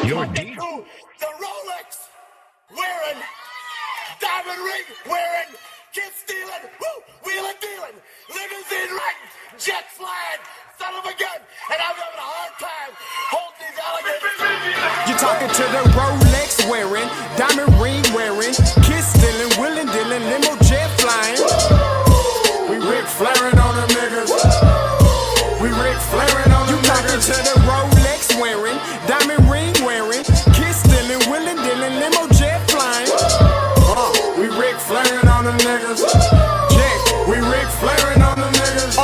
You're deep. The Rolex wearing, diamond ring wearing, kid stealing, wheeling dealing, limousine riding, jet flying, son of a gun, and I'm having a hard time holding these alligators. You're talking to the Rolex wearing, diamond ring wearing, kid stealing, wheeling dealing, limo jet flying. We Ric Flairing on them niggas. We Ric Flairing on them niggas. You talking to the Rolex wearing, diamond ring wearing, kid stealing, wheeling dealing, limo jet flying. We Ric Flairing on them niggas. Jack, we Ric Flairing on them niggas.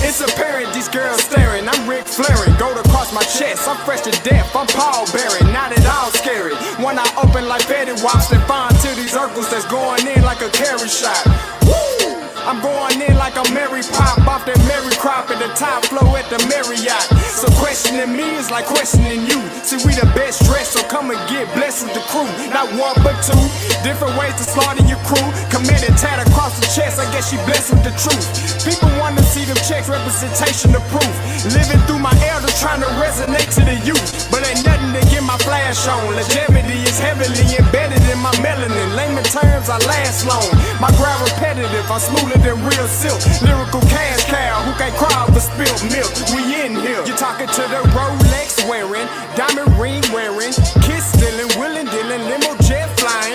It's apparent these girls staring. I'm Ric Flairing, gold across my chest. I'm fresh to death, I'm Paul Bearing, not at all scary. When I open like Betty Wops, they find to these Urkels that's going in like a carry shot. Woo! I'm going in like a Mary Pop off that Mary Crop at the top flow at the Marriott. So questioning me is like questioning you. See, we the best dressed, so come and get blessed with the crew. Not one but two, different ways to slaughter your crew. Committed tat across the chest, I guess she blessed with the truth. People want to see them checks, representation of proof. Living through my elders, trying to resonate to the youth. But ain't nothing to get my flash on. Longevity is heavily embedded in my melanin. Layman terms, I last long. My grind repetitive, I'm smoother than real silk. Lyrical cash cow who can't cry over spilled milk. We in here. You're talking to the Rolex wearing, diamond ring wearing, kid stealing, wheeling dealing, limo jet flying.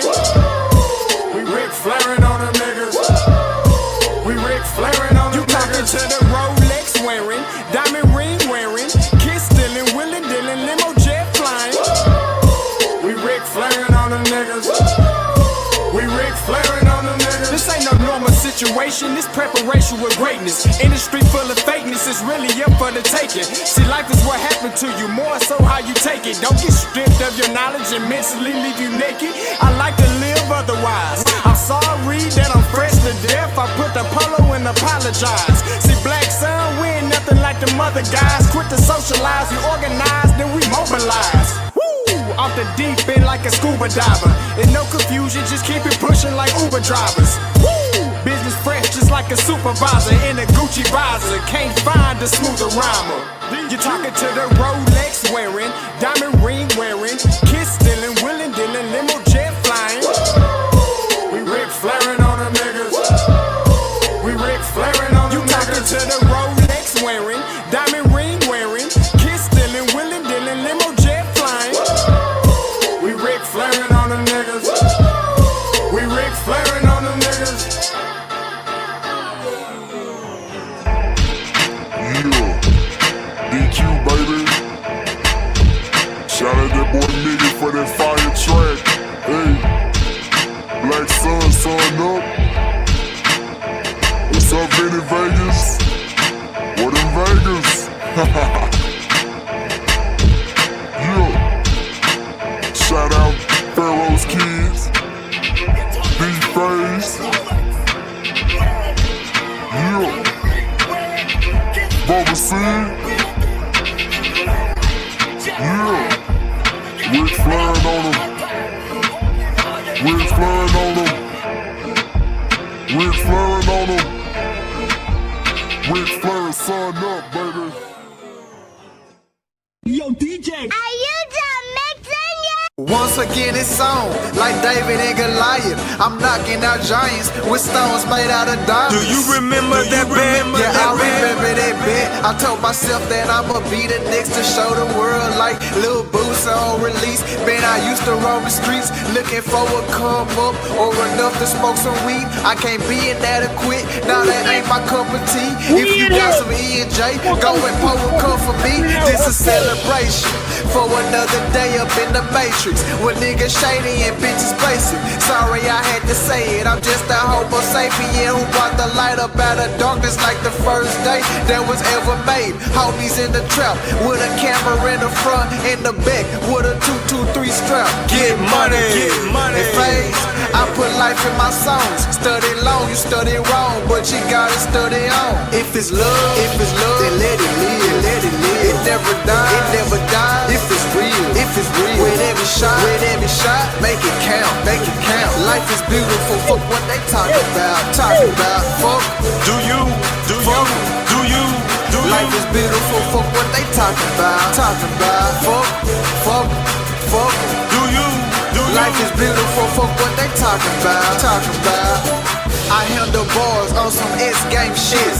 We Ric Flairing on them niggas. We Ric Flairing on them niggas. You talking to the Rolex wearing, diamond ring wearing, kid stealing, wheeling dealing, limo jet flying. We Ric Flairing on them niggas. We Ric Flairing on them niggas. This ain't no normal situation, this preparation with greatness. Industry full of fakeness is really up for the taking. See, life is what happened to you, more so how you take it. Don't get stripped of your knowledge and mentally leave you naked. I like to live otherwise. I'm sorry that I'm fresh to death. I put the polo and apologize. See, black son, we ain't nothing like the mother guys. Quit to socialize, we organize, then we mobilize. Off the deep end like a scuba diver. And no confusion, just keep it pushing like Uber drivers. Woo! Business fresh just like a supervisor in a Gucci visor. Can't find a smoother rhymer. You're talking to the Rolex wearing, diamond ring wearing, kid stealing, wheeling dealing, limo jet flying. We Ric Flairing on them niggas. We Ric Flairing on them niggas. You talking to the Rolex wearing, diamond ring wearing, kid stealing, wheeling dealing, limo jet flying. We Ric Flairing on them niggas. We Ric Flairing on them niggas. Yeah, DQ baby. Shout out that boy nigga for that fire track. Hey, Black Sun, sun up. What's up, Vinny Vegas? What in Vegas? Yeah. Shout out Pharaoh's Kids, D-Face, yeah, Bubba C, yeah, Ric Flairing on them, Ric Flairing on them, Ric Flairing on them, Ric Flairing, son up, baby. Yo, DJ. Are you done mixing yet? Once again it's on, like David and Goliath. I'm knocking out giants with stones made out of diamonds. Do you remember that bet? Yeah, I remember that bet. I told myself that I'ma be the next to show the world like Lil Boosie on release. Man, I used to roam the streets looking for a come up or enough to smoke some weed. I can't be inadequate, now that ain't my cup of tea. If you got some E&J, go and pour a cup for me. This a celebration for another day up in the Matrix. With niggas shady and bitches basic. Sorry I had to say it, I'm just a homo sapien who brought the light up out of darkness like the first day that was ever made. Homies in the trap with a camera in the front and the back with a 223 strap. Get money, get money. And phase, I put life in my songs. Study long, you study wrong, but you gotta study on. If it's love, then let it live, let it live. It never dies, it never dies. If it's real, with every shot, make it count, make it count. Life is beautiful, fuck what they talk about, fuck. Do you? Life is beautiful, fuck what they talk about, fuck. Fuck 'em. Do you? Life is beautiful, fuck what they talking about. I handle bars on some S-game shit.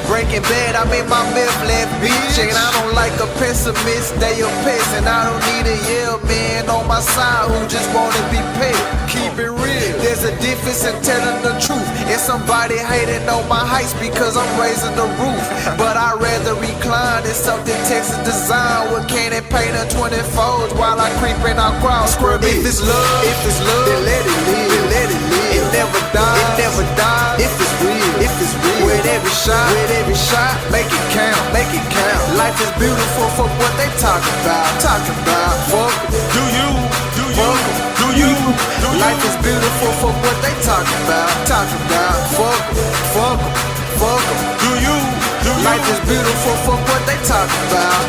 Breaking Bad, I'm in my meth-lab bitch. And I don't like a pessimist, they a pest. And I don't need a yeah man on my side who just wanna be paid. Keep it real. There's a difference in telling the truth. And somebody hating on my heights because I'm raising the roof. But I'd rather recline in something Texas design with candy paint and 24s while I creep and I crawl. If it's love, then let it live. It never dies. If it's real, with every shot, make it count. Life is beautiful, fuck what they talking about. Fuck 'em. Do you? Life is beautiful, fuck what they talking about. Fuck 'em. Do you? Life is beautiful, fuck what they talking about.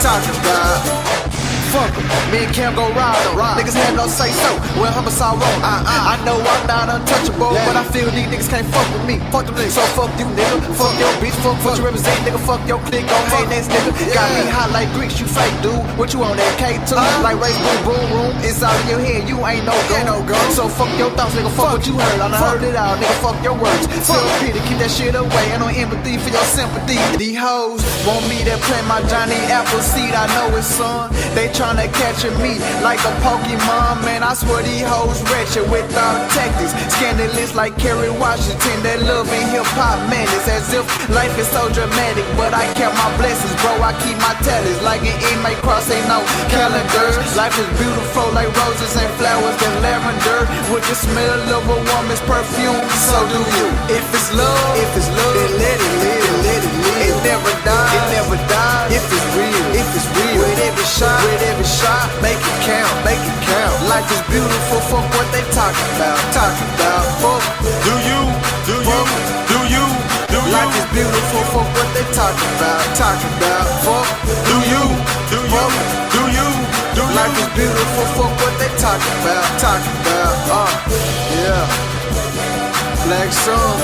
Fuck 'em. Me and Cam go ride. Niggas had no say so. Well, I'm a sorrow. I know I'm not untouchable, but I feel these niggas can't fuck with me. Fuck them niggas. So fuck you, nigga. Fuck your bitch. Fuck what you represent, nigga. Fuck your clique. Go hate next nigga. Got me hot like Greeks, you fake dude. What you on that K2? Like race boom room. It's all in your head. You ain't no go. So fuck your thoughts, nigga. Fuck what you heard. I done heard it all, nigga. Fuck your words. Tell Peter, keep that shit away. Ain't no empathy for your sympathy. These hoes want me to play my Johnny Appleseed. I know it's son. They tryna catch me like a Pokemon, man. I swear these hoes wretched without tactics. Scandalous like Kerry Washington. That love in hip-hop, man. It's as if life is so dramatic, but I count my blessings, bro. I keep my talents like an inmate cross, ain't no calendars. Life is beautiful like roses and flowers and lavender with the smell of a woman's perfume. So do you. If it's love, then let it live. It never dies. If it's real, with every shot, make it count. Life is beautiful, fuck what they talking about. Fuck. Do you? Life is beautiful, fuck what they talking about. Fuck. Do you? Life is beautiful, fuck what they talking about. Yeah. Black song.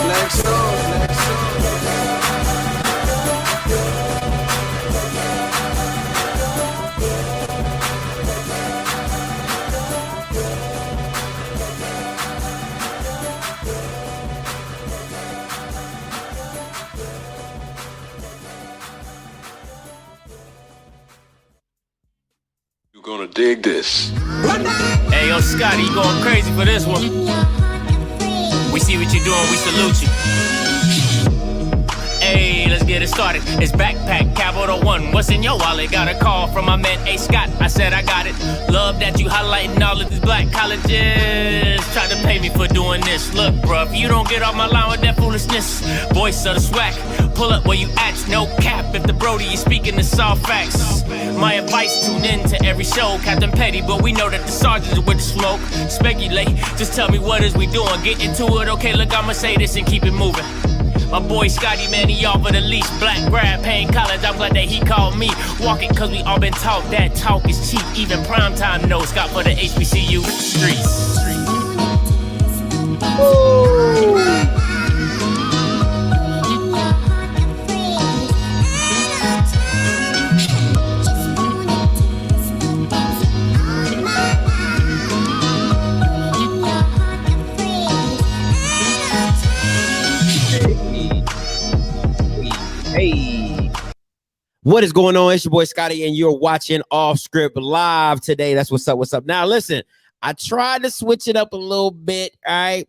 You gonna dig this. Hey, yo, Scotty, you going crazy for this one. We see what you're doing, we salute you. Hey, let's get it started. It's Backpack Capital One. What's in your wallet? Got a call from my man A. Scott. I said I got it. Love that you highlighting all of these black colleges. Try to pay me for doing this. Look, bruh, if you don't get off my line with that foolishness, voice of the swag, pull up where you at. No cap if the Brody is speaking the soft facts. My advice, tune in to every show. Captain Petty, but we know that the sergeants are with the smoke. Speculate, just tell me what is we doing. Get into it, okay, look, I'ma say this and keep it moving. My boy Scotty, man, he offered the least. Black grad, paying college, I'm glad that he called me. Walking cause we all been taught that talk is cheap. Even primetime knows Scott for the HBCU streets. Hey, what is going on? It's your boy Scotty, and you're watching Off Script Live today. That's what's up. Now, listen, I tried to switch it up a little bit, all right?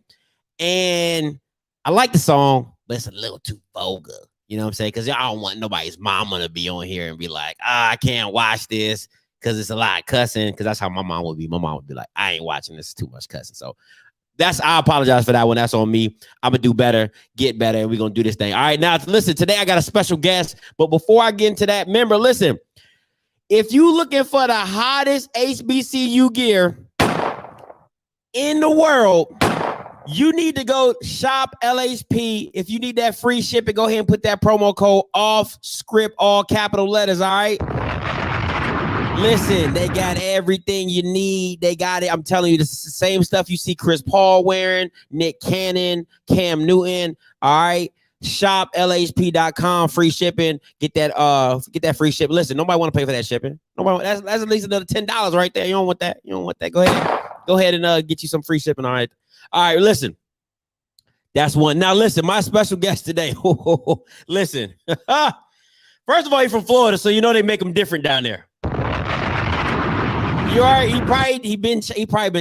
And I like the song, but it's a little too vulgar. You know what I'm saying? Because I don't want nobody's mama to be on here and be like, I can't watch this because it's a lot of cussing. Because that's how my mom would be. My mom would be like, I ain't watching this. It's too much cussing. So I apologize for that one. That's on me. I'm going to do better, get better, and we're going to do this thing. All right, now, listen, today I got a special guest. But before I get into that, remember, listen, if you looking for the hottest HBCU gear in the world, you need to go shop LHP. If you need that free shipping, go ahead and put that promo code off script, all capital letters, all right? Listen, they got everything you need. They got it. I'm telling you, this is the same stuff you see Chris Paul wearing, Nick Cannon, Cam Newton. All right. shoplhp.com, free shipping. Get that free shipping. Listen, nobody want to pay for that shipping. Nobody. That's at least another $10 right there. You don't want that. You don't want that. Go ahead and get you some free shipping. All right. Listen. That's one. Now listen, my special guest today. Listen. First of all, he's from Florida, so you know they make them different down there. You are. He probably been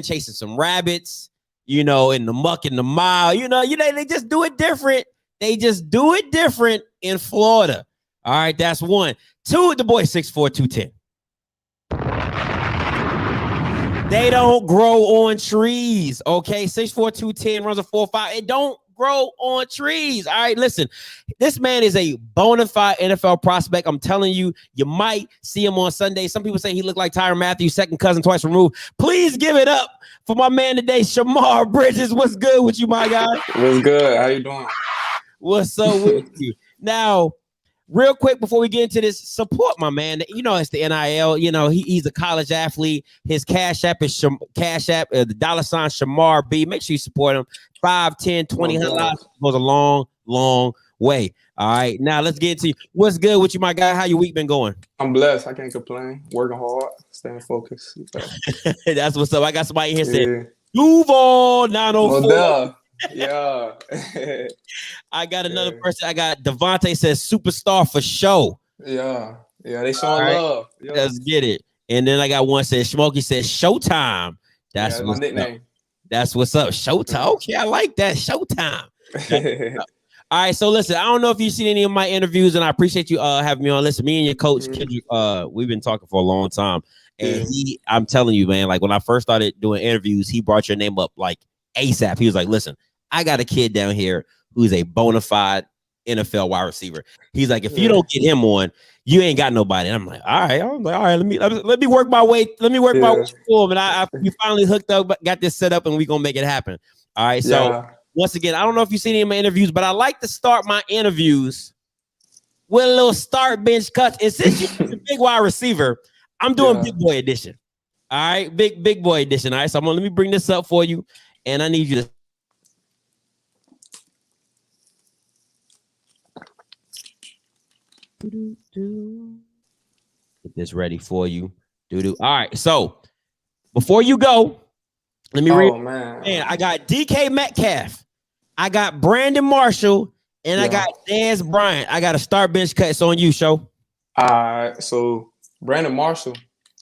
chasing some rabbits, in the muck and the mile. They just do it different. They just do it different in Florida. All right, that's one. Two, the boy 6'4", 210. They don't grow on trees. Okay, 6'4", 210 runs a 4.5. It don't grow on trees. All right, listen, this man is a bona fide NFL prospect. I'm telling you, you might see him on Sunday. Some people say he looked like Tyrann Mathieu, second cousin, twice removed. Please give it up for my man today, Shemar Bridges. What's good with you, my guy? What's good? How you doing? What's up with you? Now, real quick before we get into this, support my man. It's the NIL. He's a college athlete. His Cash App is the $ Shemar B. Make sure you support him. 5, 10, 20 $100 goes a long, long way. All right, now let's get into what's good with you, my guy. How your week been going? I'm blessed. I can't complain. Working hard, staying focused. That's what's up. I got somebody here saying Duval 904. Well, yeah. I got another person. I got Devontae says superstar for show. Yeah, they showing love. Yeah. Let's get it. And then I got one says Smokey says Showtime. That's my nickname. That's what's up. Showtime. Okay, I like that. Showtime. All right, so listen, I don't know if you've seen any of my interviews, and I appreciate you having me on. Listen, me and your coach, Kendrick, we've been talking for a long time. And I'm telling you, man, like when I first started doing interviews, he brought your name up like ASAP. He was like, listen, I got a kid down here who's a bona fide NFL wide receiver. He's like, if you don't get him on, you ain't got nobody. And I'm like, all right, let me work my way. Let me work my way for him. And we finally hooked up, got this set up, and we gonna make it happen. All right. So once again, I don't know if you've seen any of my interviews, but I like to start my interviews with a little start bench cuts. And since you're a big wide receiver, I'm doing big boy edition. All right, big boy edition. All right. So let me bring this up for you, and I need you to. Get this ready for you. All right. So before you go, let me read. Man, I got DK Metcalf, I got Brandon Marshall, and I got Dez Bryant. I got a start bench cut. It's on you, show. So Brandon Marshall,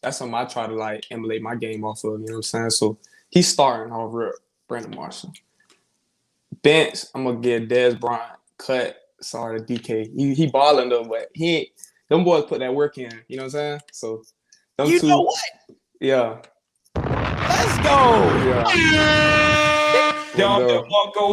that's something I try to like emulate my game off of. You know what I'm saying? So he's starting over Brandon Marshall. Bench, I'm gonna get Dez Bryant. Cut. Sorry to DK. He balling though, but them boys put that work in. You know what I'm saying? So them you two, know what? Yeah. Let's go.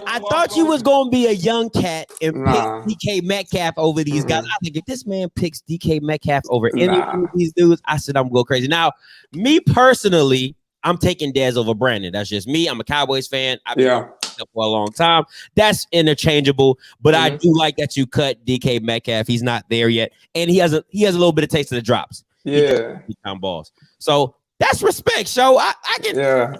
I thought you was gonna be a young cat and pick DK Metcalf over these guys. I was like, if this man picks DK Metcalf over any of these dudes, I said I'm gonna go crazy. Now, me personally, I'm taking Dez over Brandon. That's just me. I'm a Cowboys fan. I've been for a long time. That's interchangeable, but I do like that you cut DK Metcalf. He's not there yet, and he has a little bit of taste of the drops. Yeah, he balls. So that's respect. So I get. Yeah.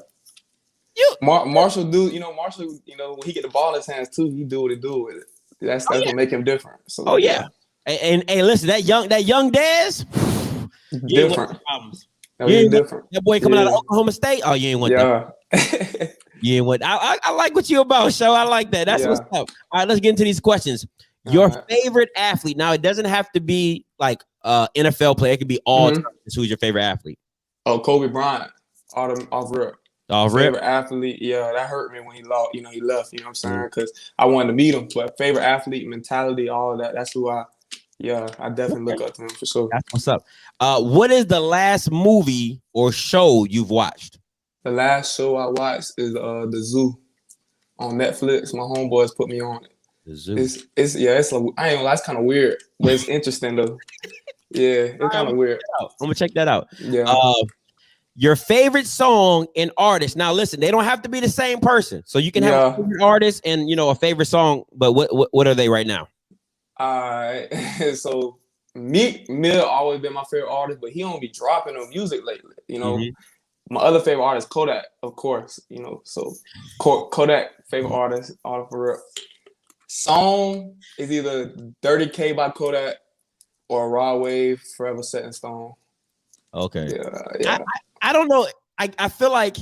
Marshall do. Marshall. When he get the ball in his hands too, he do what he do with it. That's gonna make him different. So and listen, that young Dez, different. Different. That boy coming out of Oklahoma State. Oh, you ain't want that. You ain't want. I like what you about, show. I like that. That's what's up. All right, let's get into these questions. Your favorite athlete. Now, it doesn't have to be like NFL player. It could be all time. Who's your favorite athlete? Oh, Kobe Bryant. Off rip. Favorite athlete. Yeah, that hurt me when he lost. He left. You know what I'm saying? Because I wanted to meet him. But favorite athlete, mentality, all of that. That's who I definitely look up to him for sure. That's what's up. What is the last movie or show you've watched? The last show I watched is The Zoo on Netflix. My homeboys put me on it. The Zoo. I ain't gonna lie, it's kind of weird, but it's interesting though. Yeah, it's kind of weird. I'm gonna check that out. Yeah. Your favorite song and artist. Now listen, they don't have to be the same person. So you can have a favorite artist and a favorite song, but what are they right now? So Meek Mill always been my favorite artist, but he don't be dropping no music lately. My other favorite artist, Kodak, of course. So Kodak, favorite artist, all for real. Song is either Dirty K by Kodak or Raw Wave, Forever Set in Stone. Okay. Yeah. I don't know. I feel like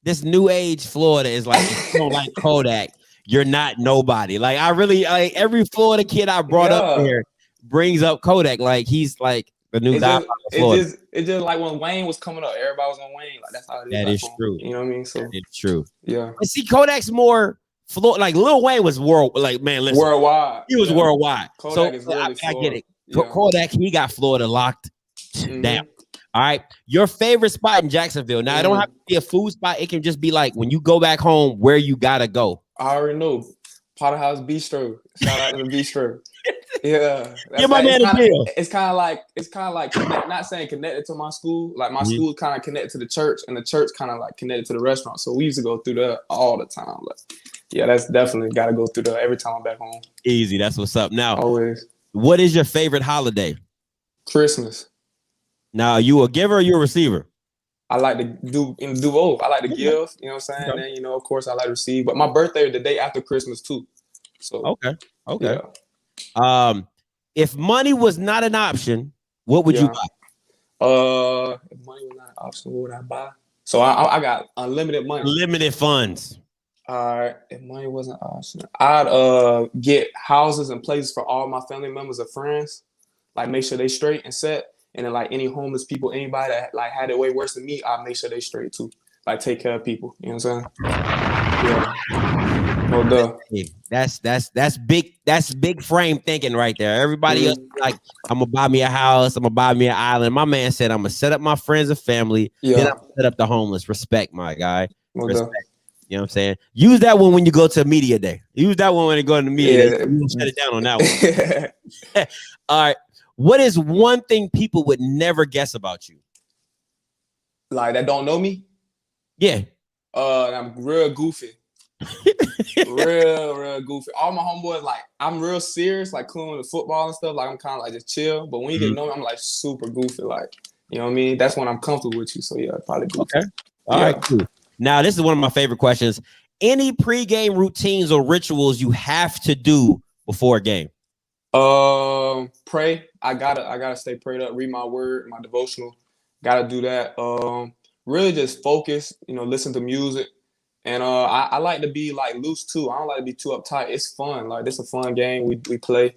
this new age Florida is like, if you don't like Kodak, you're not nobody. Like I really like every Florida kid I brought up there brings up Kodak. Like he's like the new guy. It's just like when Wayne was coming up, everybody was on Wayne. Like that's how it is. That is true. You know what I mean? So it's true. Yeah. But see, Kodak's more like Lil Wayne was like man, listen, worldwide. He was worldwide. Kodak so is really I get it. Yeah. Kodak, he got Florida locked down. All right. Your favorite spot in Jacksonville. Now, it don't have to be a food spot. It can just be like when you go back home, where you gotta go. I already know. Potter House Bistro. Shout out to the Bistro. Yeah. Give my man a deal. It's kind of like not saying connected to my school. Like my school kind of connected to the church, and the church kind of like connected to the restaurant. So we used to go through there all the time. Like, yeah, that's definitely got to go through there every time I'm back home. Easy. That's what's up. Now, always. What is your favorite holiday? Christmas. Now, you a giver or you a receiver? I like to do both. I like to give, you know what I'm saying? And then, you know, of course, I like to receive. But my birthday is the day after Christmas, too. So Okay. Yeah. If money was not an option, what would you buy? If money was not an option, what would I buy? So I got unlimited money. Unlimited funds. All right. If money wasn't an option, I'd get houses and places for all my family members and friends. Like make sure they straight and set. And then like any homeless people, anybody that like had it way worse than me, I'll make sure they straight too. Like take care of people. You know what I'm saying? Yeah. No duh. That's big. That's big frame thinking right there. Everybody else like, I'm gonna buy me a house. I'm gonna buy me an island. My man said, I'm gonna set up my friends and family. Then I'm gonna set up the homeless. Respect, my guy. No Respect. duh. You know what I'm saying? Use that one when you go to media day. Use that one when you go to media day. You shut it down on that one. All right. What is one thing people would never guess about you? Like that don't know me? Yeah. I'm real goofy. real goofy. All my homeboys, like, I'm real serious, like cool with football and stuff. Like, I'm kind of like just chill. But when you get to know me, I'm like super goofy. Like, you know what I mean? That's when I'm comfortable with you. So, yeah, probably goofy. Okay. All right, cool. Now, this is one of my favorite questions. Any pregame routines or rituals you have to do before a game? Pray. I gotta stay prayed up, read my word, my devotional. Gotta do that. Really just focus, you know, listen to music. And I like to be like loose too. I don't like to be too uptight. It's fun. Like this is a fun game we play.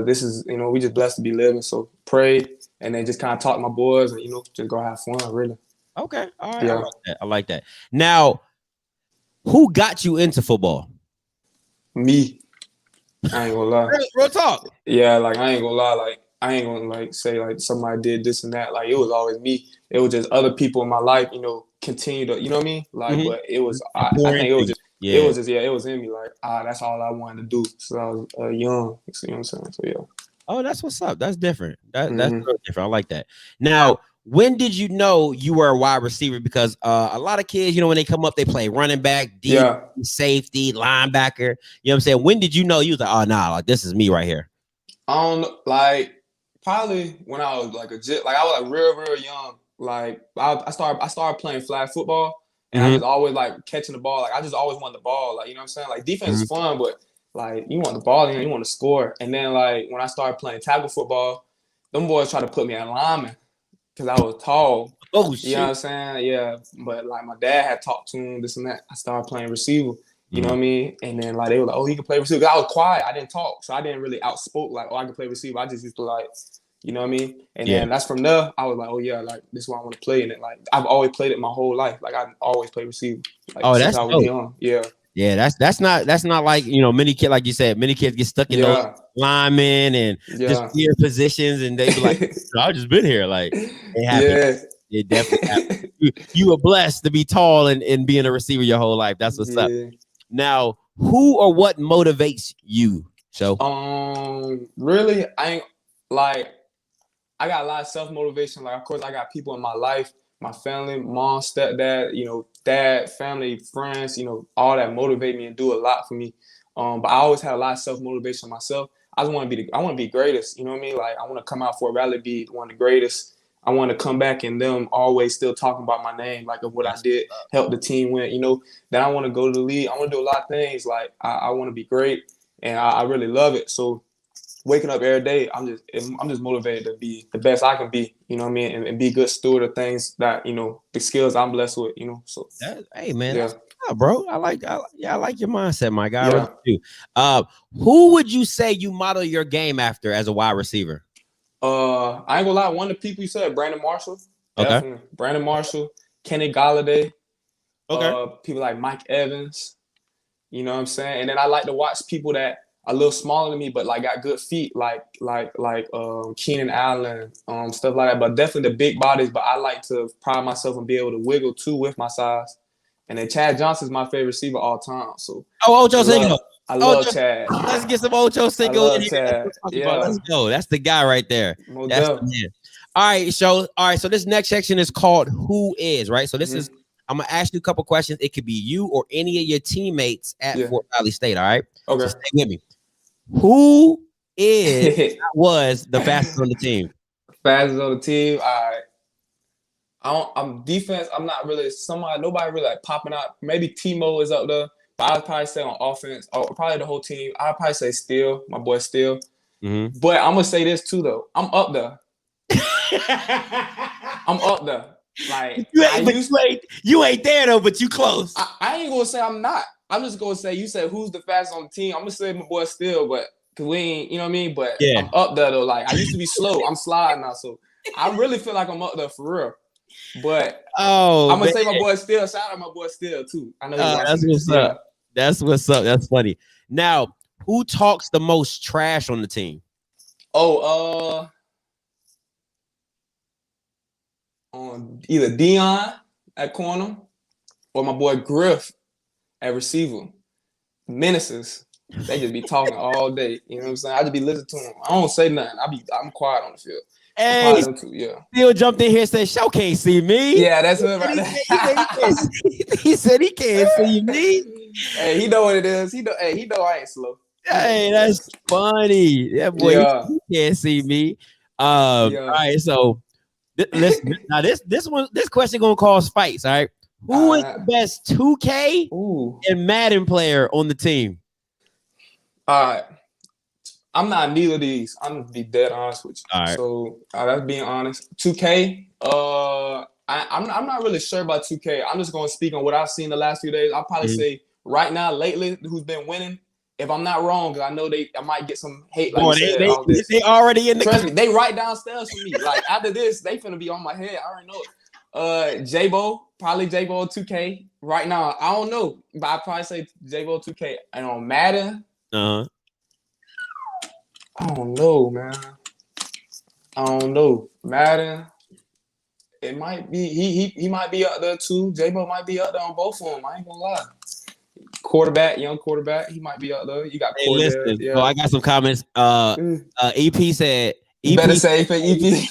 This is, you know, we just blessed to be living. So pray and then just kind of talk to my boys and, you know, just go have fun, really. Okay. All right. Yeah. I like that. Now, who got you into football? Me. I ain't gonna lie. Real talk. Yeah, like I ain't gonna lie. Like I ain't gonna like say like somebody did this and that. Like it was always me. It was just other people in my life, you know, continue to, you know what I mean? Like, but it was, I think it was just, it was in me. Like, that's all I wanted to do. So I was young. You know what I'm saying? So yeah. Oh, that's what's up. That's different. That's real different. I like that. Now, when did you know you were a wide receiver? Because a lot of kids, you know, when they come up, they play running back, deep, safety, linebacker. You know what I'm saying? When did you know you was like, oh, nah, like this is me right here? Like probably when I was like I was like real young. Like I started playing flag football, and I was always like catching the ball. Like I just always wanted the ball. Like you know what I'm saying? Like defense is fun, but like you want the ball and you want to score. And then like when I started playing tackle football, them boys tried to put me at lineman because I was tall. Oh shit! You know what I'm saying? Yeah. But like my dad had talked to him, this and that. I started playing receiver. You know what I mean? And then like they were like, oh, he can play receiver. I was quiet. I didn't talk, so I didn't really outspoke like, oh, I can play receiver. I just used to like. You know what I mean? And then that's from there, I was like, oh, yeah, like, this is what I want to play. And like, I've always played it my whole life. Like, I always played receiver. Like, since I was dope. Young. Yeah. Yeah, that's not like, you know, many kids, like you said, many kids get stuck in those linemen and just weird positions. And they be like, I've just been here. Like, it happened. It definitely happened. You were blessed to be tall and being a receiver your whole life. That's what's up. Now, who or what motivates you? So, really, I got a lot of self-motivation. Like, of course, I got people in my life, my family, mom, stepdad, you know, dad, family, friends, you know, all that motivate me and do a lot for me. But I always had a lot of self-motivation myself. I just want to be greatest. You know what I mean? Like, I want to come out for a rally, be one of the greatest. I want to come back and them always still talking about my name, like of what I did, help the team win, you know. Then I want to go to the league. I want to do a lot of things. Like, I want to be great. and I really love it. So waking up every day, I'm just motivated to be the best I can be, you know what I mean, and be a good steward of things that, you know, the skills I'm blessed with, you know. So hey man, yeah. that's good, bro. I like your mindset, my guy. I Yeah. really do. Who would you say you model your game after as a wide receiver? I ain't gonna lie, one of the people you said, Brandon Marshall. Okay. Definitely. Brandon Marshall, Kenny Galladay, Okay. people like Mike Evans, you know what I'm saying? And then I like to watch people that a little smaller than me, but like got good feet, like Keenan Allen, stuff like that. But definitely the big bodies. But I like to pride myself and be able to wiggle too with my size. And then Chad Johnson's my favorite receiver all time. So Ocho Cinco. I love Chad. Let's get some Ocho Cinco in here. Chad. Yeah. Let's go. That's the guy right there. That's the man. All right, so this next section is called Who Is, right? So this is, I'm gonna ask you a couple questions. It could be you or any of your teammates at Fort Valley State. All right. Okay. So stay with me. Who was the fastest on the team? Fastest on the team. I'm defense. I'm not really nobody really like popping out. Maybe Timo is up there, but I'd probably say on offense, or probably the whole team. I'd probably say Steele, my boy Steele. But I'm gonna say this too though. I'm up there. I'm up there. Like you ain't there though, but you close. I ain't gonna say I'm not. I'm just gonna say you said who's the fastest on the team. I'm gonna say my boy Steele, but cause we ain't, you know what I mean. But I'm up there though. Like I used to be slow. I'm sliding now, so I really feel like I'm up there for real. But I'm gonna say my boy Steele. Shout out my boy Steele too. I know that's what's up. That's what's up. That's funny. Now, who talks the most trash on the team? On either Dion at corner or my boy Griff at receiver. Menaces. They just be talking all day. You know what I'm saying? I just be listening to them. I don't say nothing. I'm quiet on the field. Hey, Steele jumped in here and said, "Show can't see me." Yeah, that's it right there. He said he can't see me. Hey, he know what it is. He know I ain't slow. Hey, that's funny. That boy, he can't see me. All right, so listen. Now this question gonna cause fights. All right, who is the best 2K and Madden player on the team? All right. I'm not neither of these. I'm gonna be dead honest with you. All right. So that's being honest. 2K. I'm not really sure about 2K. I'm just gonna speak on what I've seen the last few days. I'll probably say right now, lately, who's been winning. If I'm not wrong, because I know I might get some hate. Like they already in the. Trust me, they right downstairs for me. Like after this, they finna be on my head. I already know it. J-Bo, probably J-Bo 2K. Right now, I don't know, but I probably say J-Bo 2K. And on Madden. I don't know, man. I don't know. Madden, it might be he might be up there too. J-Bo might be up there on both of them. I ain't gonna lie. Young quarterback, he might be up there. You got listen. Yeah. Oh, I got some comments. EP said EP better say for EP.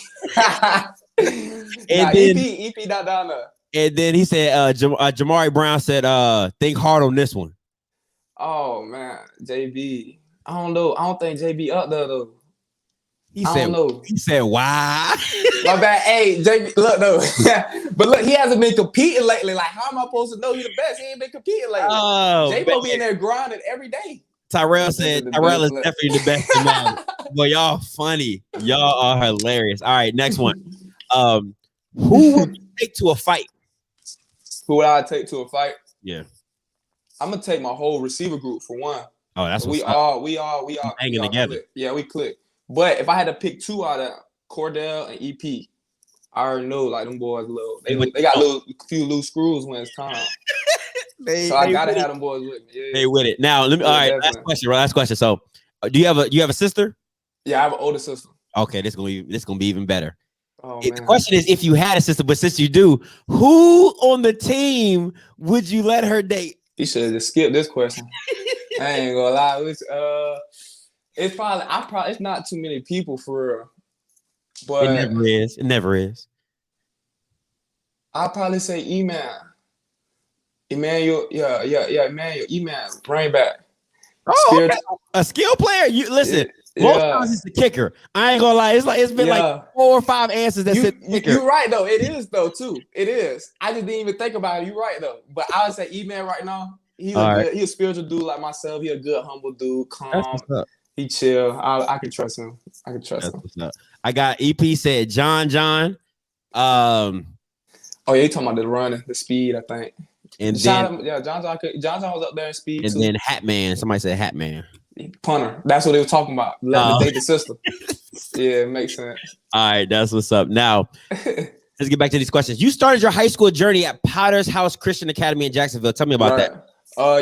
And then EP not down there. And then he said Jamari Brown said think hard on this one. Oh man, JB. I don't know. I don't think JB up there though. He said, "Why?" My bad. Hey, JB, look though. But look, he hasn't been competing lately. Like, how am I supposed to know he's the best? He ain't been competing lately. J-Bo be in there grinding every day. Tyrell said Tyrell is definitely the best in Madden. Boy, y'all funny. Y'all are hilarious. All right, next one. Who would you take to a fight? Who would I take to a fight? Yeah. I'm gonna take my whole receiver group for one. Oh, that's we all hanging together. Click. Yeah, we click. But if I had to pick two out of Cordell and EP, I already know like them boys they got a few loose screws when it's time. So I gotta have them boys with me. Yeah. They with it. Now let me. All right, last question. So, do you have a sister? Yeah, I have an older sister. Okay, this gonna be even better. Oh, the question is if you had a sister, but since you do, who on the team would you let her date? You should just skip this question. I ain't gonna lie. It's probably it's not too many people for real. But it never is. I'll probably say Emmanuel, Emmanuel, bring back. Okay. A skill player. You listen. Most times it's the kicker. I ain't gonna lie. It's been like 4 or 5 answers that said kicker. You're right though. It is though too. It is. I just didn't even think about it. You're right though. But I would say E-Man right now. He's All a right. good, he's a spiritual dude like myself. He a good, humble dude, That's calm. what's up. He chill. I can trust him. I can trust That's him. what's up. I got EP said John. Oh yeah, you talking about the running, the speed, I think. And Shout then out, yeah, John was up there in speed and too. then Hat Man. Somebody said Hat Man. Punter. That's what they were talking about. Letting Oh. the date the system. Yeah, it makes sense. All right, that's what's up. Now, let's get back to these questions. You started your high school journey at Potter's House Christian Academy in Jacksonville. Tell me about that.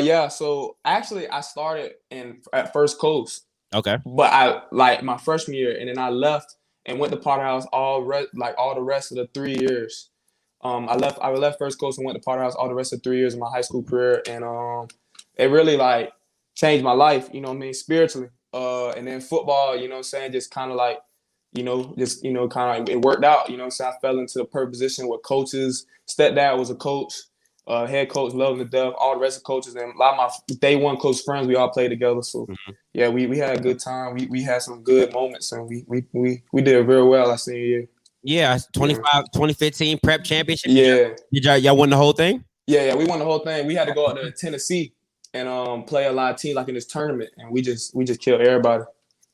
Yeah. So actually, I started at First Coast. Okay. But I like my freshman year, and then I left and went to Potter House all the rest of the 3 years. I left First Coast and went to Potter House all the rest of 3 years of my high school career, and it really like changed my life. You know what I mean, spiritually. And then football, you know what I'm saying, just kind of like, kind of it worked out. You know what I'm saying, I fell into the perfect position with coaches. Stepdad was a coach. Head coach, loving to death, all the rest of coaches, and a lot of my day one coach friends, we all played together. So yeah, we had a good time. We had some good moments, and we did very well our senior year. Yeah, 2015 prep championship. Yeah. Did y'all win the whole thing? Yeah, we won the whole thing. We had to go out to Tennessee and play a lot of teams like in this tournament, and we just killed everybody.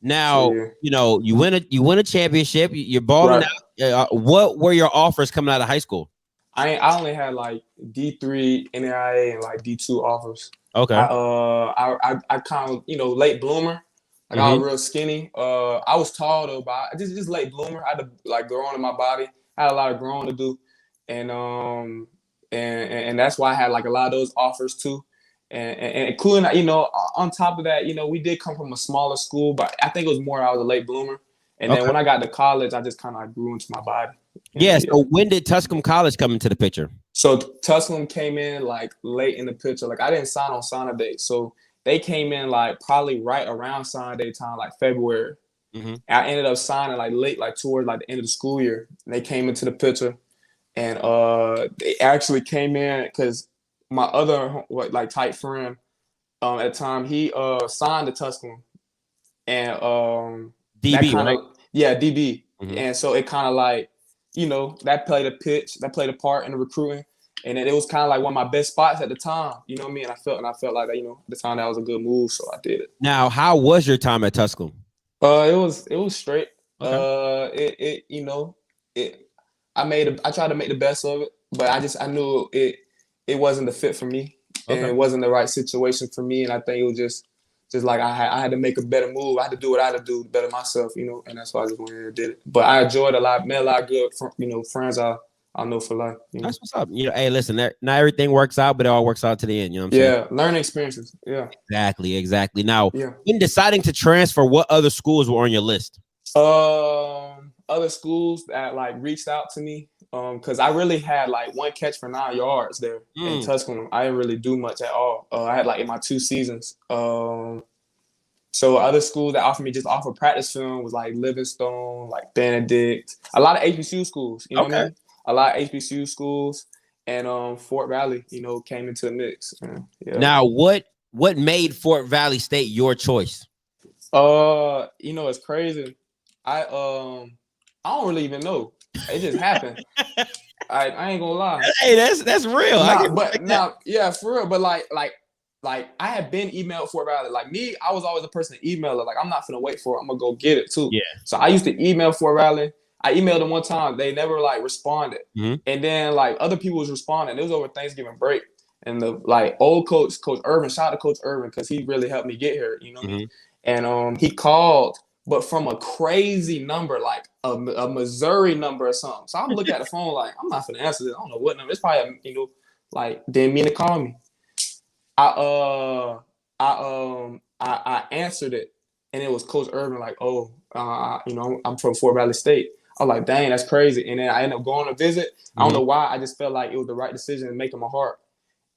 Now, you win a championship, you're balling out. What were your offers coming out of high school? I only had like D3 NAIA and like D2 offers. Okay. I kind of late bloomer. Like I was real skinny. I was tall though, but just late bloomer. I had to like grow on in my body. I had a lot of growing to do, and that's why I had like a lot of those offers too. And including on top of that, we did come from a smaller school, but I think it was more I was a late bloomer. And then when I got to college, I just kind of grew into my body. Yeah. So when did Tusculum College come into the picture? So Tusculum came in like late in the picture. Like I didn't sign on sign day, so they came in like probably right around sign day time, like February. I ended up signing like late, like towards like the end of the school year. And they came into the picture, and they actually came in because my other tight friend at the time, he signed to Tusculum, and DB, right? Yeah, DB. And so it kind of like, that played a part in the recruiting. And it was kind of like one of my best spots at the time. You know what I mean? And I felt like, at the time that was a good move. So I did it. Now, how was your time at Tusculum? It was straight. Okay. I tried to make the best of it, but I knew it wasn't the fit for me. And it wasn't the right situation for me. And I think it was just like I had to make a better move. I had to do what I had to do to better myself, and that's why I just went in and did it. But I enjoyed a lot, met a lot of good, friends I know for life. That's what's up. Hey, listen, not everything works out, but it all works out to the end. You know what I'm saying? Yeah, learning experiences. Yeah. Exactly. Now, in deciding to transfer, what other schools were on your list? Other schools that like reached out to me, because I really had like one catch for 9 yards there in Tusculum. I didn't really do much at all. I had like in my 2 seasons. So other schools that offer practice film was like Livingstone, like Benedict, a lot of HBCU schools. You know what I mean? A lot of HBCU schools, and Fort Valley, came into the mix. Yeah. Now, what made Fort Valley State your choice? It's crazy. I don't really even know. It just happened. I ain't gonna lie. Hey, that's real. Yeah, for real. But like I had been emailed Fort Valley. Like me, I was always the person to email it. Like I'm not finna wait for it. I'm gonna go get it too. Yeah. So I used to email Fort Valley. I emailed them one time. They never like responded. And then like other people was responding. It was over Thanksgiving break. And the like old Coach Irvin, shout out to Coach Irvin, because he really helped me get here. You know what I mean? And he called, but from a crazy number, like a Missouri number or something. So I'm looking at the phone like, I'm not finna answer this. I don't know what number. It's probably didn't mean to call me. I answered it, and it was Coach Irvin. Like, I'm from Fort Valley State. I was like, dang, that's crazy. And then I ended up going to visit. I don't know why. I just felt like it was the right decision to make in my heart.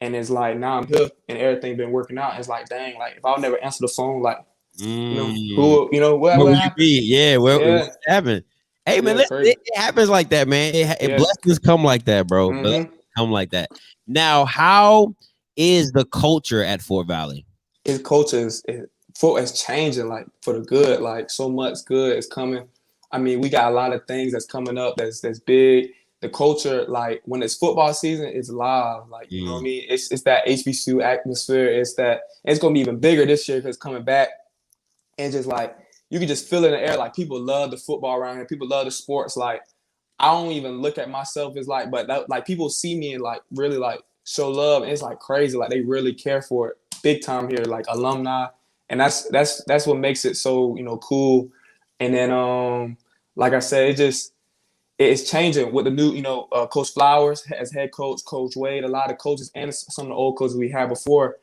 And it's like, now I'm here and everything been working out. It's like, dang, like if I'll never answer the phone, like, where would you be? Yeah, what happened? Hey, man, it happens like that, man. Blessings come like that, bro. Blessings come like that. Now, how is the culture at Fort Valley? His culture is changing, like for the good. Like so much good is coming. I mean, we got a lot of things that's coming up that's big. the culture, like when it's football season, it's live. Like, you know what I mean? It's that HBCU atmosphere. It's gonna be even bigger this year because coming back, and just like you can just feel it in the air. Like people love the football around here. People love the sports. Like I don't even look at myself as like, but that, like people see me and like really like show love. And it's like crazy. Like they really care for it big time here, like alumni. And that's what makes it so, cool. And then, like I said, it's changing with the new, Coach Flowers as head coach, Coach Wade, a lot of coaches and some of the old coaches we had before.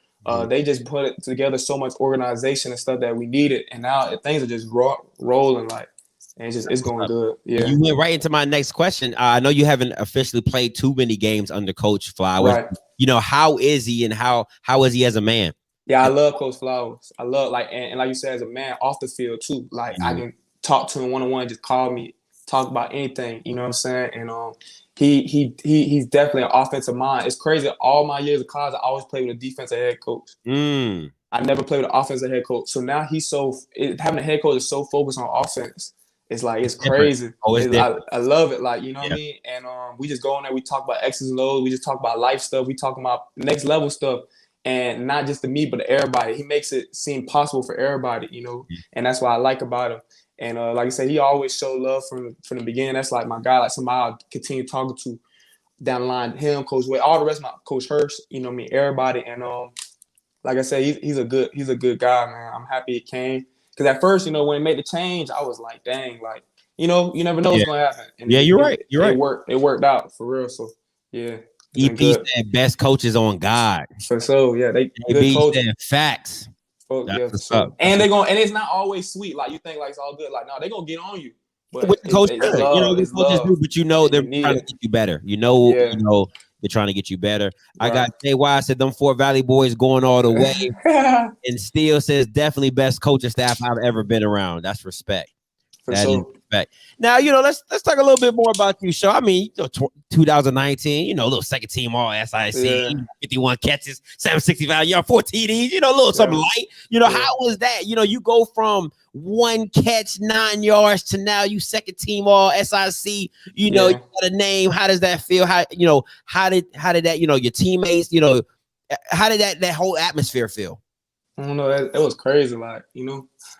They just put it together so much organization and stuff that we needed. And now things are just rolling like, and it's going good. Yeah. You went right into my next question. I know you haven't officially played too many games under Coach Flowers. Right. How is he and how is he as a man? Yeah, I love Coach Flowers. I love and like you said, as a man off the field too. Like I can talk to him one-on-one, just call me, talk about anything. You know what I'm saying? And he's definitely an offensive mind. It's crazy. All my years of college, I always played with a defensive head coach. I never played with an offensive head coach. So now having a head coach is so focused on offense. It's like it's crazy. I love it. Like, you know what I mean? And we just go in there, we talk about X's and O's, we just talk about life stuff, we talk about next level stuff. And not just to me, but to everybody. He makes it seem possible for everybody, and that's what I like about him. And like I said, he always showed love from the beginning. That's like my guy, like somebody I'll continue talking to down the line. Him, Coach Wade, all the rest of my Coach Hurst, everybody. And like I said, he's a good guy, man. I'm happy he came. Because at first, when he made the change, I was like, dang, like, you never know what's gonna happen. And you're right. It worked out for real. So yeah. EP said best coaches on God. For sure, yeah. They good coaches. Facts. Oh, yeah, for sure. And it's not always sweet. Like you think like it's all good. Like, no, they're gonna get on you. But coaches do, but they're trying to get you better. They're trying to get you better. Right. I got JY said them Fort Valley boys going all the way. And Steele says definitely best coaching staff I've ever been around. That's respect. For sure. Now, let's talk a little bit more about you, Show. I mean, 2019, little second team all SIAC, 51 catches, 765 yards, 14 TDs, little something light. How was that? You go from 1 catch, 9 yards to now you second team all SIC, you got a name. How does that feel? How did that, your teammates, how did that whole atmosphere feel? I don't know. It was crazy. Like,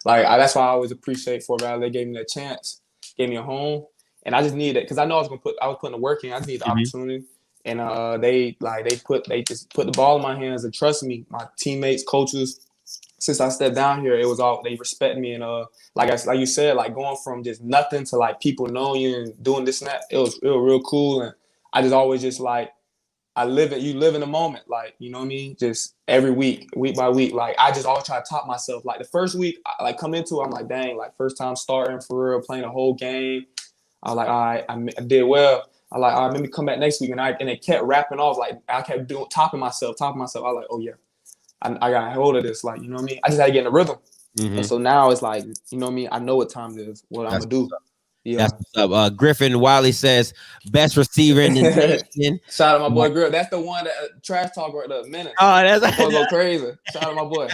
that's why I always appreciate Fort Valley. They gave me that chance, gave me a home, and I just needed it because I know I was putting the work in. I just needed the opportunity, and they just put the ball in my hands and trust me. My teammates, coaches. Since I stepped down here, it was all they respect me, and like you said, like going from just nothing to like people knowing you and doing this and that. It was real cool, and I just always just like. You live in the moment, like, you know what I mean? Just every week by week. Like, I just always try to top myself. Like, the first week, like, come into it, I'm like, dang, like, first time starting for real, playing a whole game. I was like, all right, I did well. I like, all right, let me come back next week. And it kept wrapping off. Like, I kept topping myself. I was like, oh, yeah, I got a hold of this. Like, you know what I mean? I just had to get in the rhythm. And so now it's like, you know what I mean? I know what time it is, what I'm going to do. Yeah. That's what's up. Griffin Wiley says best receiver in the nation. Shout out my boy Griff. That's the one that trash talk right there. Minute. Oh, that's go crazy. Shout out my boy.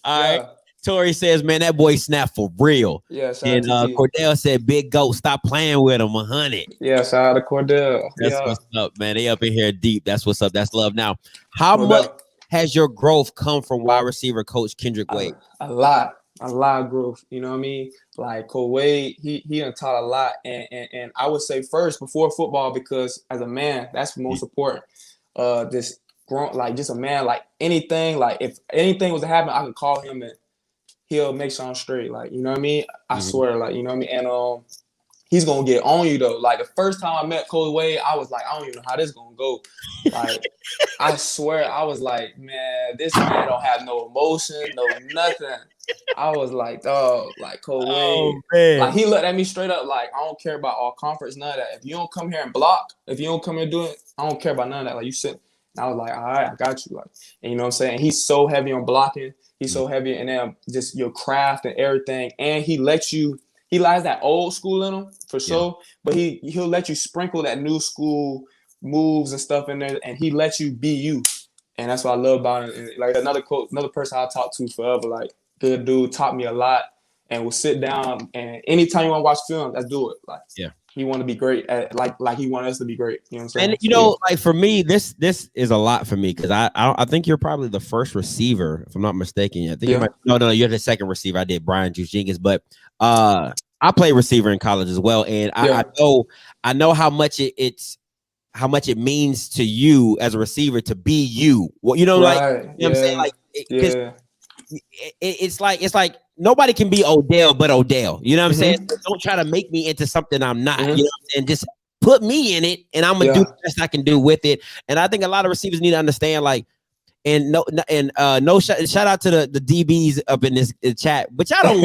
All right. Tori says, man, that boy snapped for real. Yeah. And Cordell said, big goat, stop playing with him, 100. Yeah. Shout out to Cordell. That's what's up, man. They up in here deep. That's what's up. That's love. Now, how much has your growth come from wide receiver coach Kendrick Wade? A lot of growth. You know what I mean? Like Coach Wade, he done taught a lot, and I would say first before football, because as a man, that's the most important. Just grown, like just a man, like anything, like if anything was to happen, I could call him and he'll make sure I'm straight. Like, you know what I mean? I swear, like, you know what I mean? And he's gonna get on you though. Like the first time I met Coach Wade, I was like, I don't even know how this gonna go. Like, I swear, I was like, man, this man don't have no emotion, no nothing. I was like, dog, like Coach Wade. Like he looked at me straight up, like, I don't care about all conference, none of that. If you don't come here and block, if you don't come here and do it, I don't care about none of that. Like you said, and I was like, all right, I got you. Like, and you know what I'm saying? He's so heavy on blocking. He's so heavy in them, just your craft and everything. And he likes that old school in him for sure, but he'll let you sprinkle that new school moves and stuff in there, and he lets you be you. And that's what I love about him. And like another person I talk to forever, like good dude, taught me a lot, and we'll sit down and anytime you want to watch film, let's do it. Like, He want to be great at like he want us to be great. You know what I'm saying? And you know, like for me, this is a lot for me because I think you're probably the first receiver, if I'm not mistaken. I think you might. No, you're the second receiver. I did Brian Juice Jenkins, but I played receiver in college as well, and I know how much it's how much it means to you as a receiver to be you. Well, you know, like you know what I'm saying, like it's like nobody can be Odell but Odell. You know what I'm saying? So don't try to make me into something I'm not. You know, and just put me in it, and I'm gonna do the best I can do with it. And I think a lot of receivers need to understand, like. And shout out to the DBs up in this chat, but y'all don't